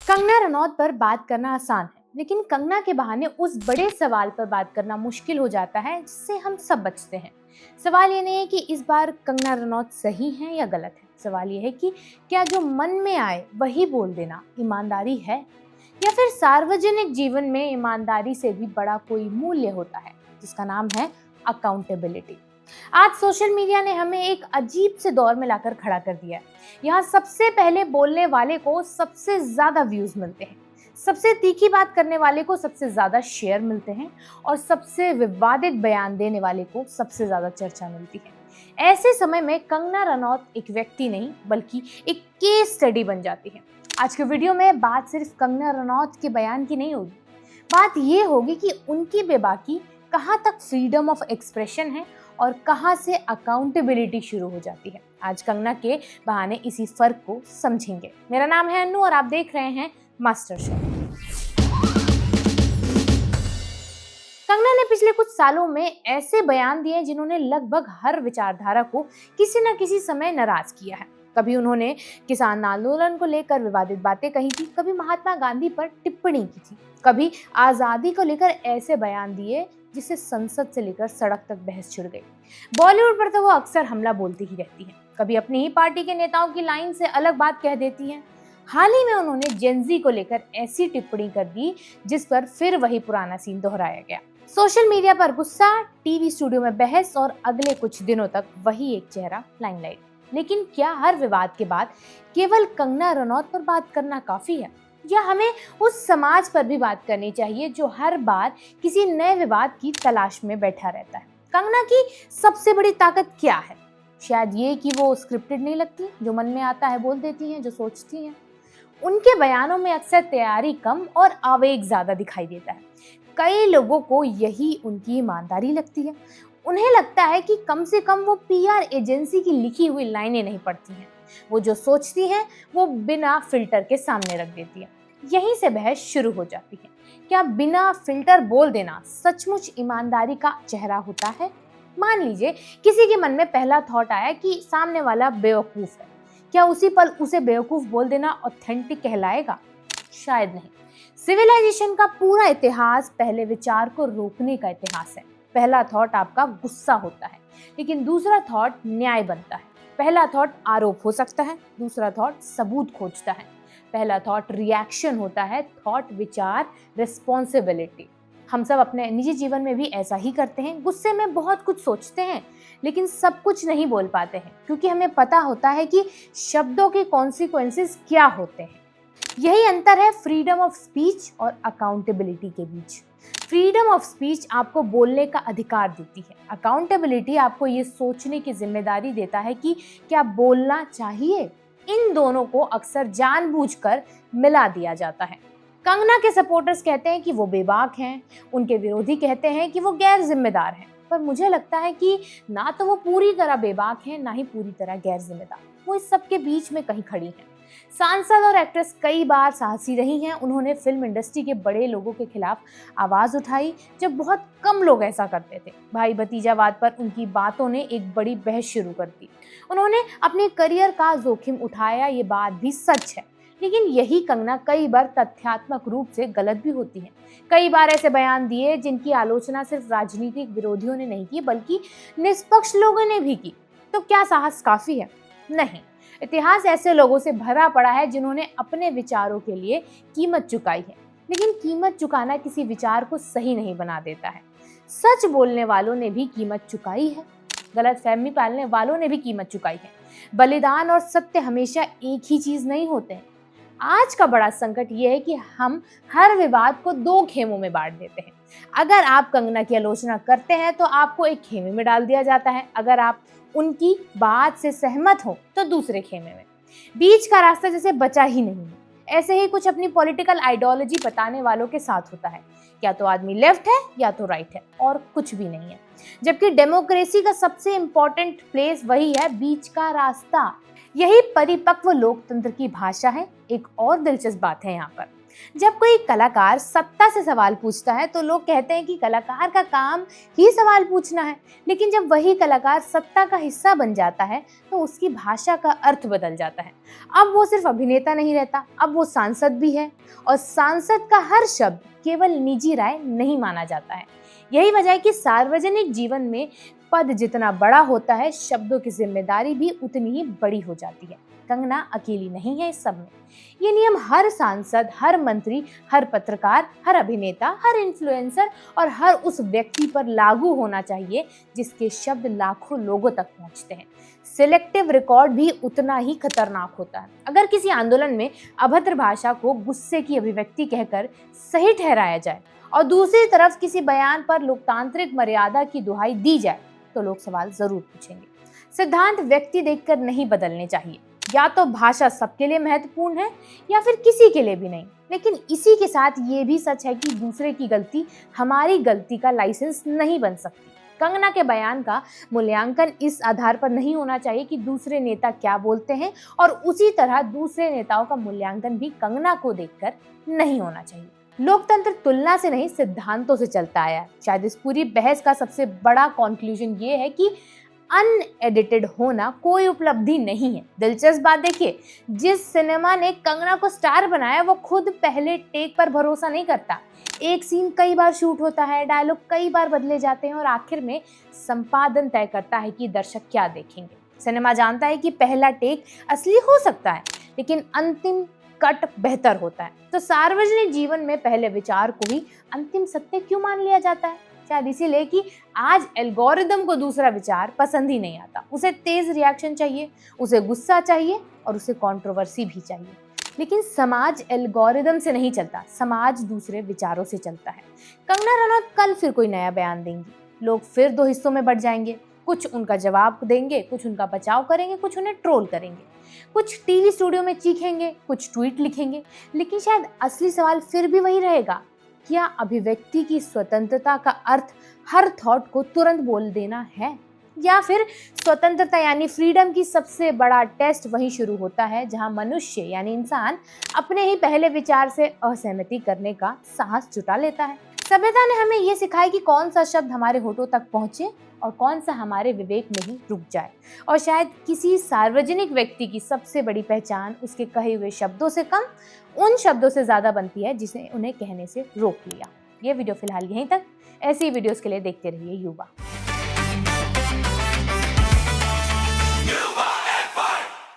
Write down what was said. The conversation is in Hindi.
कंगना रनौत पर बात करना आसान है, लेकिन कंगना के बहाने उस बड़े सवाल पर बात करना मुश्किल हो जाता है जिससे हम सब बचते हैं। सवाल ये नहीं है कि इस बार कंगना रनौत सही है या गलत है। सवाल ये है कि क्या जो मन में आए वही बोल देना ईमानदारी है, या फिर सार्वजनिक जीवन में ईमानदारी से भी बड़ा कोई मूल्य होता है जिसका नाम है अकाउंटेबिलिटी। आज सोशल मीडिया ने हमें एक अजीब से दौर में लाकर खड़ा कर दिया है। यहाँ सबसे पहले बोलने वाले को सबसे ज्यादा व्यूज मिलते हैं, सबसे तीखी बात करने वाले को सबसे ज्यादा शेयर मिलते हैं और सबसे विवादित बयान देने वाले को सबसे ज्यादा चर्चा मिलती है। ऐसे समय में कंगना रनौत एक व्यक्ति नहीं बल्कि एक केस स्टडी बन जाती है। आज के वीडियो में बात सिर्फ कंगना रनौत के बयान की नहीं होगी, बात ये होगी कि उनकी बेबाकी कहाँ तक फ्रीडम ऑफ एक्सप्रेशन है और कहाँ से अकाउंटेबिलिटी शुरू हो जाती है। आज कंगना के बहाने इसी फर्क को समझेंगे। मेरा नाम है अन्नू और आप देख रहे हैं मास्टर शेफ। कंगना ने पिछले कुछ सालों में ऐसे बयान दिए जिन्होंने लगभग हर विचारधारा को किसी न किसी समय नाराज किया है। कभी उन्होंने किसान आंदोलन को लेकर विवादित बातें कही थी, कभी महात्मा गांधी पर टिप्पणी की थी, कभी आजादी को लेकर ऐसे बयान दिए जिससे संसद से लेकर सड़क तक बहस छिड़ गई। बॉलीवुड पर तो वो अक्सर हमला बोलती ही रहती हैं, कभी अपनी ही पार्टी के नेताओं की लाइन से अलग बात कह देती हैं। हाल ही में उन्होंने जेनजी को लेकर ऐसी टिप्पणी कर दी जिस पर फिर वही पुराना सीन दोहराया गया। सोशल मीडिया पर गुस्सा, टीवी स्टूडियो में बहस और अगले कुछ दिनों तक वही एक चेहरा लाइमलाइट। लेकिन क्या हर विवाद के बाद केवल कंगना रनौत पर बात करना काफी है, या हमें उस समाज पर भी बात करनी चाहिए जो हर बार किसी नए विवाद की तलाश में बैठा रहता है? कंगना की सबसे बड़ी ताकत क्या है? शायद ये कि वो स्क्रिप्टेड नहीं लगती, जो मन में आता है बोल देती हैं, जो सोचती हैं। उनके बयानों में अक्सर तैयारी कम और आवेग ज्यादा दिखाई देता है। कई लोगों को यही उनकी ईमानदारी लगती है। उन्हें लगता है कि कम से कम वो पीआर एजेंसी की लिखी हुई लाइनें नहीं पढ़ती हैं। वो जो सोचती हैं वो बिना फिल्टर के सामने रख देती है। यहीं से बहस शुरू हो जाती है। क्या बिना फिल्टर बोल देना सचमुच ईमानदारी का चेहरा होता है? मान लीजिए किसी के मन में पहला थॉट आया कि सामने वाला बेवकूफ है, क्या उसी पल उसे बेवकूफ बोल देना ऑथेंटिक कहलाएगा? शायद नहीं। सिविलाइजेशन का पूरा इतिहास पहले विचार को रोकने का इतिहास है। पहला थॉट आपका गुस्सा होता है, लेकिन दूसरा थॉट न्याय बनता है। पहला थॉट आरोप हो सकता है, दूसरा थॉट सबूत खोजता है। पहला थॉट रिएक्शन होता है, थॉट विचार रिस्पॉन्सिबिलिटी। हम सब अपने निजी जीवन में भी ऐसा ही करते हैं। गुस्से में बहुत कुछ सोचते हैं लेकिन सब कुछ नहीं बोल पाते हैं, क्योंकि हमें पता होता है कि शब्दों के कॉन्सिक्वेंसेस क्या होते हैं। यही अंतर है फ्रीडम ऑफ स्पीच और अकाउंटेबिलिटी के बीच। फ्रीडम ऑफ स्पीच आपको बोलने का अधिकार देती है, अकाउंटेबिलिटी आपको ये सोचने की जिम्मेदारी देता है कि क्या बोलना चाहिए। इन दोनों को अक्सर जानबूझकर मिला दिया जाता है। कंगना के सपोर्टर्स कहते हैं कि वो बेबाक हैं, उनके विरोधी कहते हैं कि वो गैर जिम्मेदार हैं। पर मुझे लगता है कि ना तो वो पूरी तरह बेबाक हैं, ना ही पूरी तरह गैर जिम्मेदार। वो इस सब के बीच में कहीं खड़ी हैं। सांसद और एक्ट्रेस कई बार साहसी रही हैं। उन्होंने फिल्म इंडस्ट्री के बड़े लोगों के खिलाफ आवाज उठाई जब बहुत कम लोग ऐसा करते थे। भाई भतीजावाद पर उनकी बातों ने एक बड़ी बहस शुरू कर दी। उन्होंने अपने करियर का जोखिम उठाया, ये बात भी सच है। लेकिन यही कंगना कई बार तथ्यात्मक रूप से गलत भी होती है। कई बार ऐसे बयान दिए जिनकी आलोचना सिर्फ राजनीतिक विरोधियों ने नहीं की बल्कि निष्पक्ष लोगों ने भी की। तो क्या साहस काफी है? नहीं। इतिहास ऐसे लोगों से भरा पड़ा है जिन्होंने अपने विचारों के लिए कीमत चुकाई है, लेकिन कीमत चुकाना किसी विचार को सही नहीं बना देता है। सच बोलने वालों ने भी कीमत चुकाई है, गलतफहमी पालने वालों ने भी कीमत चुकाई है। बलिदान और सत्य हमेशा एक ही चीज नहीं होते हैं। आज का बड़ा संकट ये है कि हम हर विवाद को दो खेमों में बांट देते हैं। अगर आप कंगना की आलोचना करते हैं तो आपको एक खेमे में डाल दिया जाता है, अगर आप उनकी बात से सहमत हो तो दूसरे खेमे में। बीच का रास्ता जैसे बचा ही नहीं है। ऐसे ही कुछ अपनी पॉलिटिकल आइडियोलॉजी बताने वालों के साथ होता है। या तो आदमी लेफ्ट है या तो राइट है, और कुछ भी नहीं है। जबकि डेमोक्रेसी का सबसे इंपॉर्टेंट प्लेस वही है, बीच का रास्ता। यही परिपक्व लोकतंत्र की भाषा है। एक और दिलचस्प बात है यहाँ पर, जब कोई कलाकार सत्ता से सवाल पूछता है तो लोग कहते हैं कि कलाकार का काम ही सवाल पूछना है, लेकिन जब वही कलाकार सत्ता का हिस्सा बन जाता है तो उसकी भाषा का अर्थ बदल जाता है। अब वो सिर्फ अभिनेता नहीं रहता, अब वो सांसद भी है, और सांसद का हर शब्द केवल निजी राय नहीं माना जाता है। यही वजह है कि सार्वजनिक जीवन में पद जितना बड़ा होता है, शब्दों की जिम्मेदारी भी उतनी ही बड़ी हो जाती है। कंगना अकेली नहीं है इस सब में। ये नियम हर सांसद, हर मंत्री, हर पत्रकार, हर अभिनेता, हर इन्फ्लुएंसर और हर उस व्यक्ति पर लागू होना चाहिए जिसके शब्द लाखों लोगों तक पहुंचते हैं। सिलेक्टिव रिकॉर्ड भी उतना ही खतरनाक होता है। अगर किसी आंदोलन में अभद्र भाषा को गुस्से की अभिव्यक्ति कहकर सही ठहराया जाए और दूसरी तरफ किसी बयान पर लोकतांत्रिक मर्यादा की दुहाई दी जाए तो लोग सवाल जरूर पूछेंगे। सिद्धांत व्यक्ति देखकर नहीं बदलने चाहिए। या तो भाषा सबके लिए महत्वपूर्ण है या फिर किसी के लिए भी नहीं। लेकिन इसी के साथ ये भी सच है कि दूसरे की गलती हमारी गलती का लाइसेंस नहीं बन सकती। कंगना के बयान का मूल्यांकन इस आधार पर नहीं होना चाहिए कि दूसरे नेता क्या बोलते हैं, और उसी तरह दूसरे नेताओं का मूल्यांकन भी कंगना को देखकर नहीं होना चाहिए। लोकतंत्र तुलना से नहीं, सिद्धांतों से चलता आया है। शायद इस पूरी बहस का सबसे बड़ा कंक्लूजन ये है कि अनएडिटेड होना कोई उपलब्धि नहीं है। दिलचस्प बात देखिए, जिस सिनेमा ने कंगना को स्टार बनाया वो खुद पहले टेक पर भरोसा नहीं करता। एक सीन कई बार शूट होता है, डायलॉग कई बार बदले जाते हैं और आखिर में संपादन तय करता है कि दर्शक क्या देखेंगे। सिनेमा जानता है कि पहला टेक असली हो सकता है लेकिन अंतिम कट बेहतर होता है। तो सार्वजनिक जीवन में पहले विचार को ही अंतिम सत्य क्यों मान लिया जाता है? शायद इसीलिए कि आज एल्गोरिदम को दूसरा विचार पसंद ही नहीं आता। उसे तेज रिएक्शन चाहिए, उसे गुस्सा चाहिए और उसे कंट्रोवर्सी भी चाहिए। लेकिन समाज एल्गोरिदम से नहीं चलता, समाज दूसरे विचारों से चलता है। कंगना रनौत कल फिर कोई नया बयान देंगी, लोग फिर दो हिस्सों में बढ़ जाएंगे। कुछ उनका जवाब देंगे, कुछ उनका बचाव करेंगे, कुछ उन्हें ट्रोल करेंगे, कुछ टीवी स्टूडियो में चीखेंगे, कुछ ट्वीट लिखेंगे। लेकिन शायद असली सवाल फिर भी वही रहेगा, क्या अभिव्यक्ति की स्वतंत्रता का अर्थ हर थॉट को तुरंत बोल देना है, या फिर स्वतंत्रता यानी फ्रीडम की सबसे बड़ा टेस्ट वहीं शुरू होता है जहां मनुष्य यानी इंसान अपने ही पहले विचार से असहमति करने का साहस जुटा लेता है। सभ्यता ने हमें ये सिखाया कि कौन सा शब्द हमारे होठों तक पहुंचे और कौन सा हमारे विवेक में ही रुक जाए। और शायद किसी सार्वजनिक व्यक्ति की सबसे बड़ी पहचान उसके कहे हुए शब्दों से कम उन शब्दों से ज्यादा बनती है जिसे उन्हें कहने से रोक लिया। ये वीडियो फिलहाल यहीं तक। ऐसी वीडियोस के लिए देखते रहिए युवा।